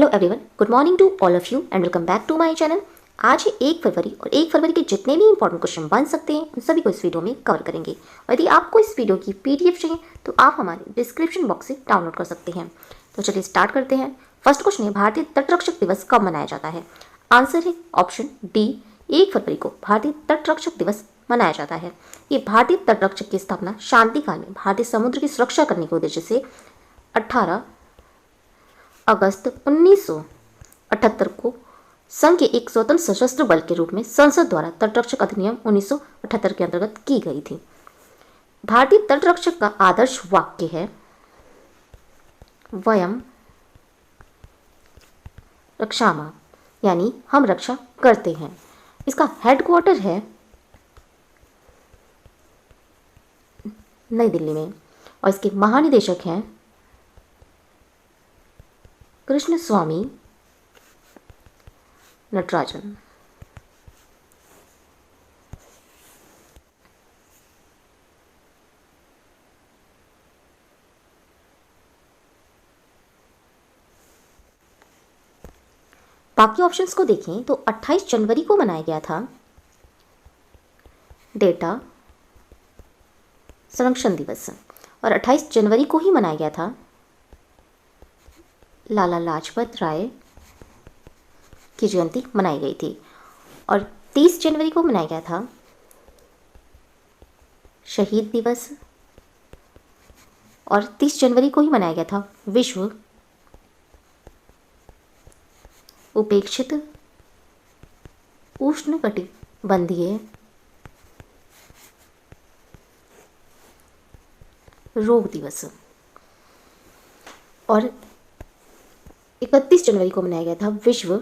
Hello everyone, good morning to all of you and welcome back to my channel. आज है 1 फरवरी और 1 फरवरी के जितने भी इंपॉर्टेंट क्वेश्चन बन सकते हैं उन सभी को इस वीडियो में कवर करेंगे। और यदि आपको इस वीडियो की पीडीएफ चाहिए तो आप हमारे डिस्क्रिप्शन बॉक्स से डाउनलोड कर सकते हैं। तो चलिए स्टार्ट करते हैं। फर्स्ट क्वेश्चन है, भारतीय तटरक्षक दिवस कब मनाया जाता है? आंसर है ऑप्शन डी, 1 फरवरी को भारतीय तटरक्षक दिवस मनाया जाता है। ये भारतीय तटरक्षक की स्थापना शांति काल में भारतीय समुद्र की सुरक्षा करने के उद्देश्य से 18 अगस्त 1978 को संघ के एक स्वतंत्र सशस्त्र बल के रूप में संसद द्वारा तटरक्षक अधिनियम 1978 के अंतर्गत की गई थी। भारतीय तटरक्षक का आदर्श वाक्य है वयम रक्षामः, यानी हम रक्षा करते हैं। इसका हेडक्वार्टर है नई दिल्ली में और इसके महानिदेशक हैं कृष्ण स्वामी नटराजन। बाकी ऑप्शंस को देखें तो 28 जनवरी को मनाया गया था डेटा संरक्षण दिवस और 28 जनवरी को ही मनाया गया था लाला लाजपत राय की जयंती मनाई गई थी। और 30 जनवरी को मनाया गया था शहीद दिवस और 30 जनवरी को ही मनाया गया था विश्व उपेक्षित उष्णकटिबंधीय रोग दिवस और 31 जनवरी को मनाया गया था विश्व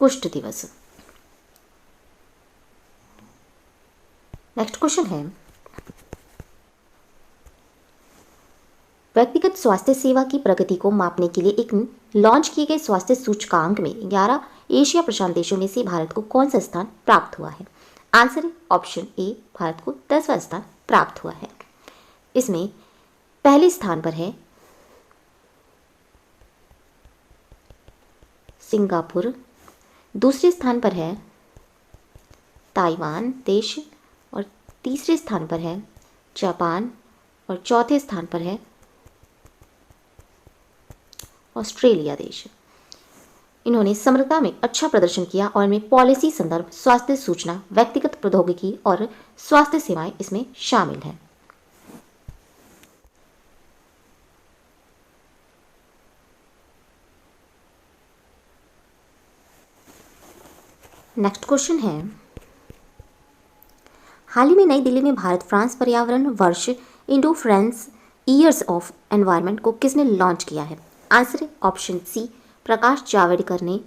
कुष्ठ दिवस। नेक्स्ट क्वेश्चन है, व्यक्तिगत स्वास्थ्य सेवा की प्रगति को मापने के लिए एक लॉन्च किए गए स्वास्थ्य सूचकांक में 11 एशिया प्रशांत देशों में से भारत को कौन सा स्थान प्राप्त हुआ है? आंसर है ऑप्शन ए, भारत को 10वां स्थान प्राप्त हुआ है। इसमें पहले स्थान पर है सिंगापुर, दूसरे स्थान पर है ताइवान देश और तीसरे स्थान पर है जापान और चौथे स्थान पर है ऑस्ट्रेलिया देश। इन्होंने समग्रता में अच्छा प्रदर्शन किया और इनमें पॉलिसी संदर्भ, स्वास्थ्य सूचना, व्यक्तिगत प्रौद्योगिकी और स्वास्थ्य सेवाएं इसमें शामिल हैं। नेक्स्ट क्वेश्चन है, हाल ही में नई दिल्ली में भारत फ्रांस पर्यावरण वर्ष Indo France years of environment को किसने लॉन्च किया है? आंसर है ऑप्शन सी, प्रकाश जावड़ेकर ने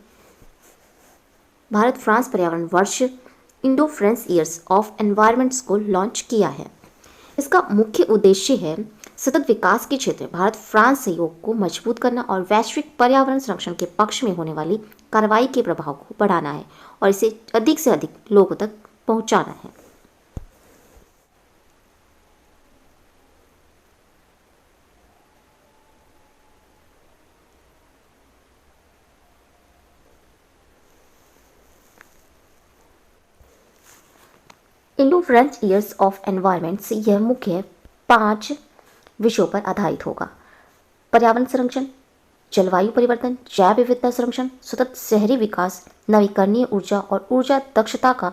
भारत फ्रांस पर्यावरण वर्ष Indo France years of environments को लॉन्च किया है। इसका मुख्य उद्देश्य है सतत विकास के क्षेत्र में भारत फ्रांस सहयोग को मजबूत करना और वैश्विक पर्यावरण संरक्षण के पक्ष में होने वाली कार्रवाई के प्रभाव को बढ़ाना है और इसे अधिक से अधिक लोगों तक पहुंचाना है। Indo French years of environment से यह मुख्य 5 विषयों पर आधारित होगा: पर्यावरण संरक्षण, जलवायु परिवर्तन, जैव विविधता संरक्षण, सतत शहरी विकास, नवीकरणीय ऊर्जा और ऊर्जा दक्षता का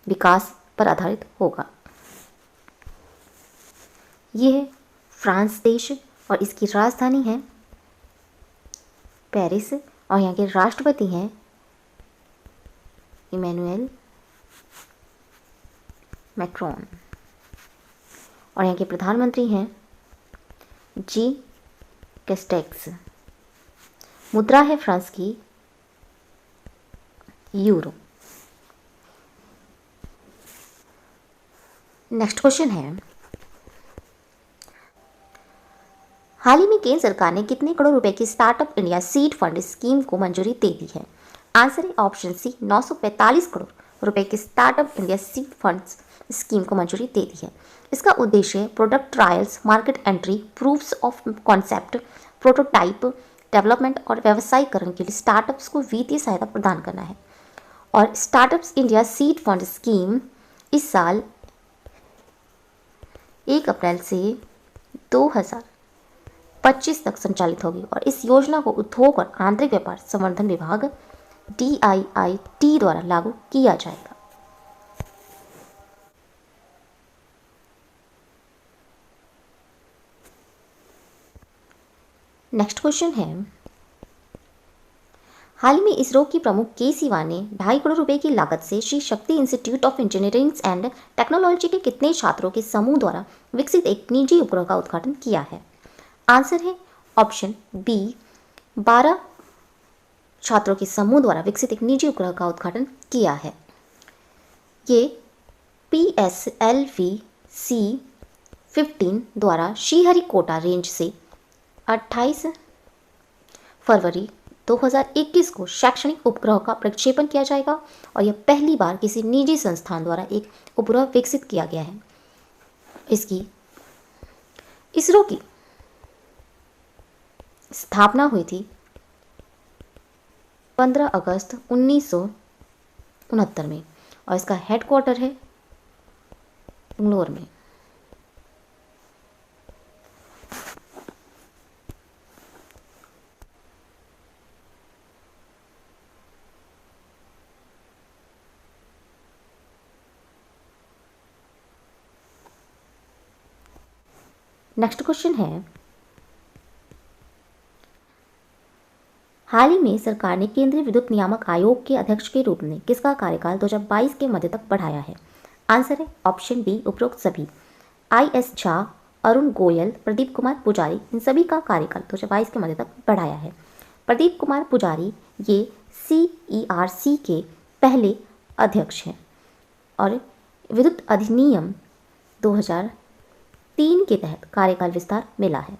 विकास पर आधारित होगा। यह है फ्रांस देश और इसकी राजधानी है पेरिस और यहाँ के राष्ट्रपति हैं इमैनुअल मैक्रोन और यहाँ के प्रधानमंत्री हैं जी कैस्टेक्स। मुद्रा है फ्रांस की यूरो। नेक्स्ट क्वेश्चन है, हाल ही में केंद्र सरकार ने कितने करोड़ रुपए की startup India seed fund scheme को मंजूरी दे दी है? आंसर है ऑप्शन सी, 945 करोड़ रुपए की startup India seed funds scheme को मंजूरी दे दी है। इसका उद्देश्य product trials, market entry, proofs of concept, prototype development और व्यवसायीकरण के लिए स्टार्टअप्स को वित्तीय सहायता प्रदान करना है। और startups India seed fund scheme इस साल 1 अप्रैल से 2025 तक संचालित होगी और इस योजना को उद्योग और आंतरिक व्यापार संवर्धन विभाग DIIT द्वारा लागू किया जाएगा। नेक्स्ट क्वेश्चन है, हाल ही में इसरो की प्रमुख के सिवा ने 2.5 करोड़ रुपए की लागत से Shri Shakti institute of engineering and technology के कितने छात्रों के समूह द्वारा विकसित एक निजी उपग्रह का उद्घाटन किया है? आंसर है ऑप्शन बी, 12 छात्रों के समूह द्वारा विकसित एक निजी उपग्रह का उद्घाटन किया है। ये PSLV-C-15 द्वारा श्रीहरिकोटा रेंज से 28 फरवरी 2021 को शैक्षणिक उपग्रह का प्रक्षेपण किया जाएगा और यह पहली बार किसी निजी संस्थान द्वारा एक उपग्रह विकसित किया गया है। इसकी इसरो की स्थापना हुई थी 15 अगस्त 1969 में और इसका हेडक्वार्टर है बेंगलोर में। नेक्स्ट क्वेश्चन है, हाल ही में सरकार ने केंद्रीय विद्युत नियामक आयोग के अध्यक्ष के रूप में किसका कार्यकाल 2022 के मध्य तक बढ़ाया है? आंसर है ऑप्शन बी, उपरोक्त सभी। IS झा, अरुण गोयल, प्रदीप कुमार पुजारी, इन सभी का कार्यकाल 2022 के मध्य तक बढ़ाया है। प्रदीप कुमार पुजारी ये CERC के पहले अध्यक्ष हैं और विद्युत अधिनियम 2003 के तहत कार्यकाल विस्तार मिला है।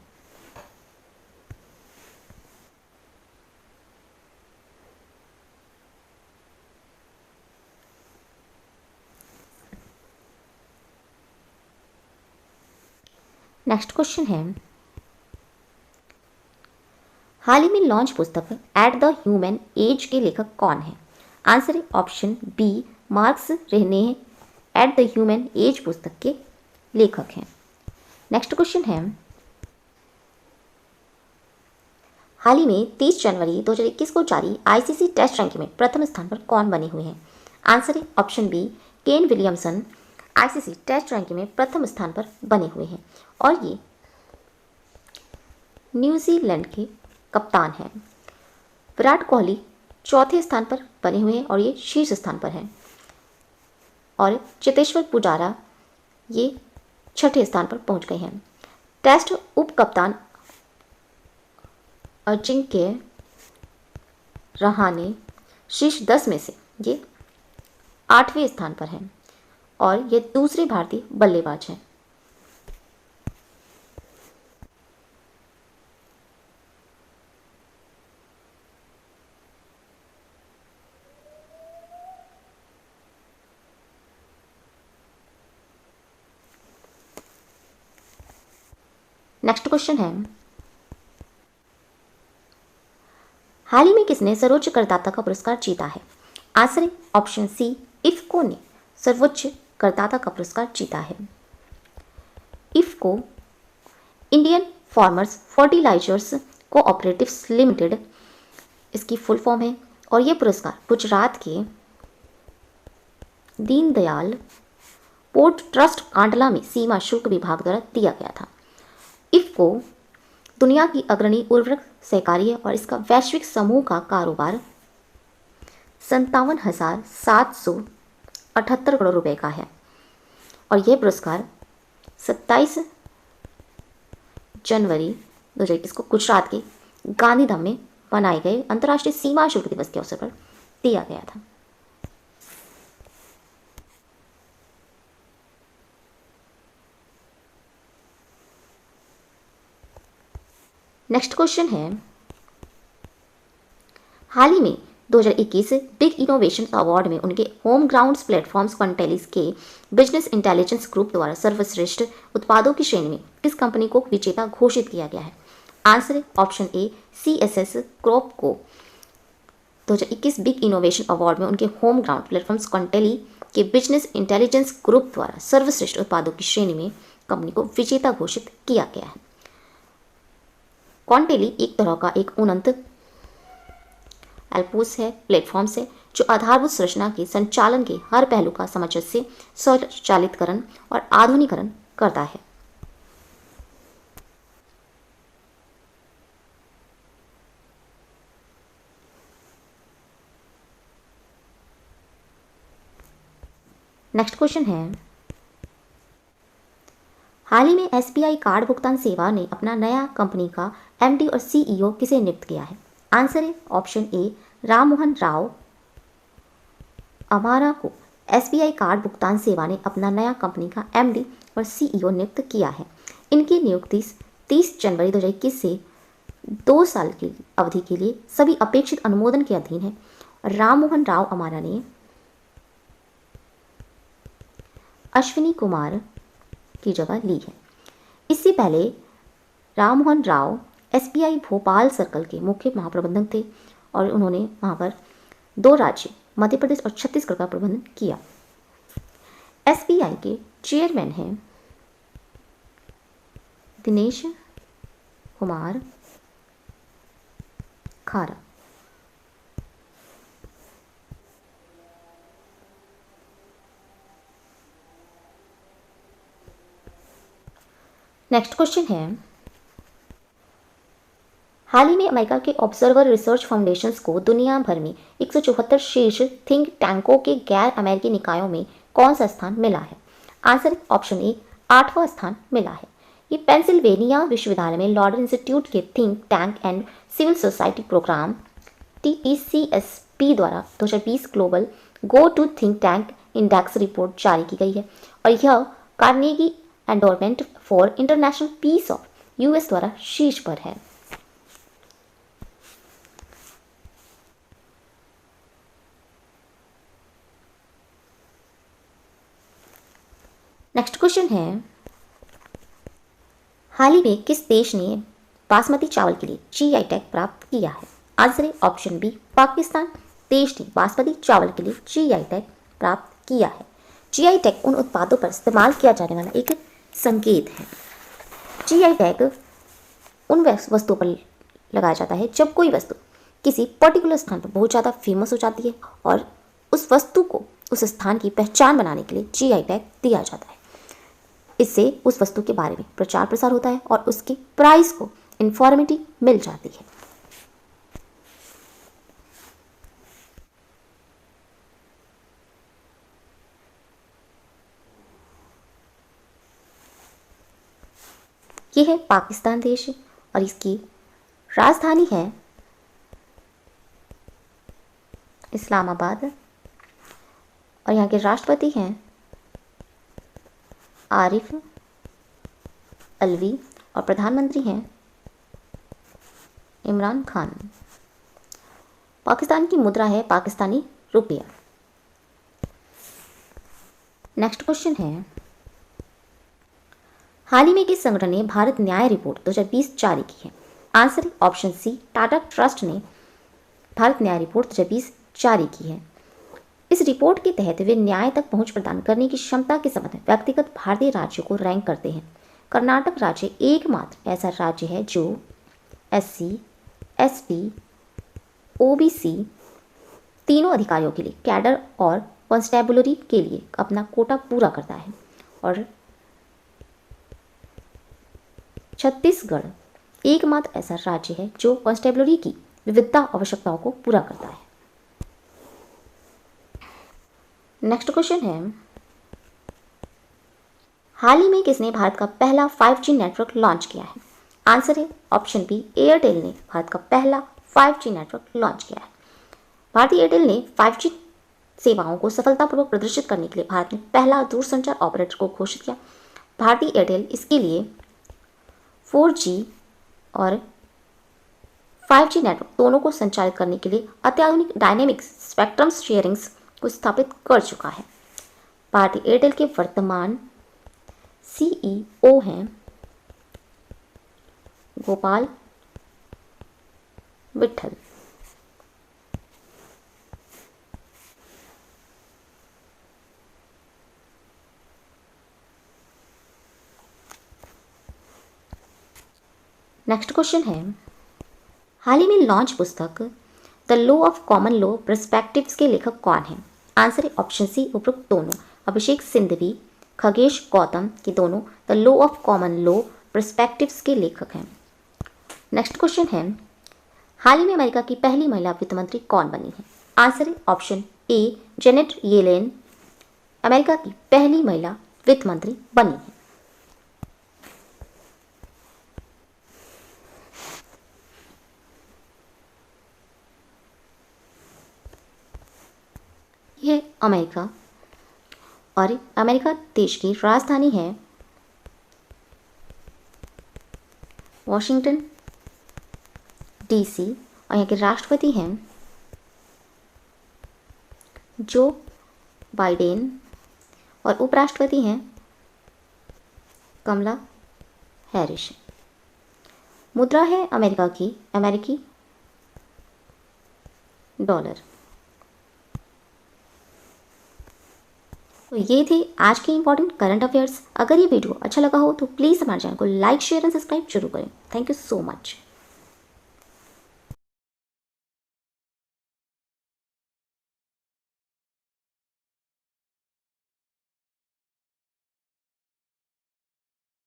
नेक्स्ट क्वेश्चन है, हाल ही में लॉन्च पुस्तक एट द ह्यूमन एज के लेखक कौन है? आंसर है ऑप्शन बी, मार्क्स रेहने एट द ह्यूमन एज पुस्तक के लेखक हैं। नेक्स्ट क्वेश्चन है, हाल ही में 30 जनवरी 2021 को जारी ICC टेस्ट रैंकिंग में प्रथम स्थान पर कौन बने हुए हैं? आंसर है option B, Kane Williamson ICC test ranking में प्रथम स्थान पर बने हुए हैं और ये न्यूजीलैंड के कप्तान हैं। विराट कोहली चौथे स्थान पर बने हुए हैं और ये शीर्ष स्थान पर हैं और चेतेश्वर पुजारा ये छठे स्थान पर पहुंच गए हैं। टेस्ट उप कप्तान अजिंक्य रहाणे शीर्ष 10 में से ये 8वें स्थान पर हैं और ये दूसरे भारतीय बल्लेबाज हैं। नेक्स्ट क्वेश्चन है, हाल ही में किसने सर्वोच्च करदाता का पुरस्कार जीता है? आंसर है ऑप्शन सी, इफ्को ने सर्वोच्च करदाता का पुरस्कार जीता है। IFFCO Indian farmers fertilisers cooperatives limited इसकी फुल फॉर्म है और ये पुरस्कार गुजरात के दीनदयाल पोर्ट ट्रस्ट कांडला में सीमा शुल्क विभाग द्वारा दिया गया था। इफ्को दुनिया की अग्रणी उर्वरक सहकारी है और इसका वैश्विक समूह का कारोबार 57,778 करोड़ रुपए का है और यह पुरस्कार 27 जनवरी 2021 को गुजरात के गांधीधाम में मनाए गए अंतर्राष्ट्रीय सीमा शुल्क दिवस के अवसर पर दिया गया था। नेक्स्ट क्वेश्चन है, हाल ही में 2021 बिग इनोवेशन अवार्ड में उनके होम ग्राउंड्स प्लेटफॉर्म्स कंटेलिस के बिजनेस इंटेलिजेंस ग्रुप द्वारा सर्वश्रेष्ठ उत्पादों की श्रेणी में किस कंपनी को विजेता घोषित किया गया है? आंसर है ऑप्शन ए CSS क्रॉप को 2021 बिग इनोवेशन अवार्ड में उनके होम ग्राउंड प्लेटफॉर्म्स क्वांटेली के बिजनेस इंटेलिजेंस ग्रुप द्वारा सर्वश्रेष्ठ उत्पादों की श्रेणी में कंपनी को विजेता घोषित किया गया है। क्वांटेली एक तरह का एक उन्नत एल्पोस है, प्लेटफॉर्म्स है जो आधारभूत संरचना के संचालन के हर पहलू का सामंजस्य स्वचालितकरण और आधुनिकीकरण करता है। नेक्स्ट क्वेश्चन है, हाल ही में SBI कार्ड भुगतान सेवा ने अपना नया कंपनी का MD और CEO किसे नियुक्त किया है? आंसर है ऑप्शन ए राम मोहन राव अमारा को SBI कार्ड भुगतान सेवा ने अपना नया कंपनी का MD और CEO नियुक्त किया है। इनकी नियुक्ति 30 जनवरी 2021 से 2 साल की अवधि के लिए सभी अपेक्षित अनुमोदन के अधीन है। राम मोहन राव अमारा ने अश्विनी कुमार की जगह ली है। इससे पहले राममोहन राव SBI भोपाल सर्कल के मुख्य महाप्रबंधक थे और उन्होंने वहाँ पर 2 राज्य मध्य प्रदेश और छत्तीसगढ़ का प्रबंधन किया। SBI के चेयरमैन हैं दिनेश कुमार खारा। नेक्स्ट क्वेश्चन है, हाल ही में अमेरिका के ऑब्जर्वर रिसर्च फाउंडेशंस को दुनिया भर में 174 शीर्ष थिंक टैंकों के गैर अमेरिकी निकायों में कौन सा स्थान मिला है? आंसर ऑप्शन ए 8वां स्थान मिला है। ये पेंसिल्वेनिया विश्वविद्यालय में लॉर्डर इंस्टीट्यूट के think tank and civil society program TECSP द्वारा 2020 global go to think tank index report जारी की गई है और यह Carnegie endowment for international peace of US द्वारा शीर्ष पर है। नेक्स्ट क्वेश्चन है, हाल ही में किस देश ने बासमती चावल के लिए GI टैग प्राप्त किया है? आंसर है ऑप्शन बी पाकिस्तान देश ने बासमती चावल के लिए GI टैग प्राप्त किया है। GI टैग उन उत्पादों पर इस्तेमाल किया जाने वाला एक संकेत है। GI टैग उन वस्तुओं पर लगाया जाता है जब कोई वस्तु किसी पर्टिकुलर स्थान पर बहुत ज़्यादा फेमस हो जाती है और उस वस्तु को उस स्थान की पहचान बनाने के लिए GI टैग दिया जाता है। इससे उस वस्तु के बारे में प्रचार प्रसार होता है और उसकी प्राइस को इंफॉर्मेटिव मिल जाती है। यह है पाकिस्तान देश और इसकी राजधानी है इस्लामाबाद और यहाँ के राष्ट्रपति हैं आरिफ अलवी और प्रधानमंत्री हैं इमरान खान। पाकिस्तान की मुद्रा है पाकिस्तानी रुपया। नेक्स्ट क्वेश्चन है, हाल ही में किस संगठन ने भारत न्याय रिपोर्ट 2020 जारी की है? आंसर है ऑप्शन सी टाटा ट्रस्ट ने भारत न्याय रिपोर्ट 2020 जारी की है। इस रिपोर्ट के तहत वे न्याय तक पहुंच प्रदान करने की क्षमता के संबंध में व्यक्तिगत भारतीय राज्यों को रैंक करते हैं। कर्नाटक राज्य एकमात्र ऐसा राज्य है जो SC, ST, OBC तीनों अधिकारियों के लिए कैडर और कॉन्स्टेबलरी के लिए अपना कोटा पूरा करता है और छत्तीसगढ़ एकमात्र ऐसा राज्य है जो कॉन्स्टेबलरी की विविधता आवश्यकताओं को पूरा करता है। नेक्स्ट क्वेश्चन है, हाल ही में किसने भारत का पहला 5G नेटवर्क लॉन्च किया है? आंसर है ऑप्शन बी एयरटेल ने भारत का पहला 5G नेटवर्क लॉन्च किया है। भारतीय एयरटेल ने 5G सेवाओं को सफलतापूर्वक प्रदर्शित करने के लिए भारत में पहला दूरसंचार ऑपरेटर को घोषित किया। भारतीय एयरटेल इसके लिए 4G और 5G नेटवर्क दोनों को संचालित करने के लिए अत्याधुनिक डायनेमिक स्पेक्ट्रम शेयरिंग्स को स्थापित कर चुका है। भारतीय एयरटेल के वर्तमान CEO हैं गोपाल विठल। नेक्स्ट क्वेश्चन है, हाल ही में लॉन्च पुस्तक the law of common law perspectives के लेखक कौन हैं? आंसर है ऑप्शन सी उपरोक्त दोनों, अभिषेक सिंघवी, खगेश गौतम के दोनों the law of common law perspectives के लेखक हैं। नेक्स्ट क्वेश्चन है, हाल ही में अमेरिका की पहली महिला वित्त मंत्री कौन बनी है? आंसर है option A Janet Yellen America की पहली महिला वित्त मंत्री बनी है। यह अमेरिका और अमेरिका देश की राजधानी है वॉशिंगटन डीसी और यहाँ के राष्ट्रपति हैं जो बाइडेन और उपराष्ट्रपति हैं कमला हैरिस। मुद्रा है अमेरिका की अमेरिकी डॉलर। तो ये थे आज के इंपॉर्टेंट करंट अफेयर्स। अगर ये वीडियो अच्छा लगा हो तो प्लीज़ हमारे चैनल को लाइक शेयर एंड सब्सक्राइब जरूर करें। Thank you so much.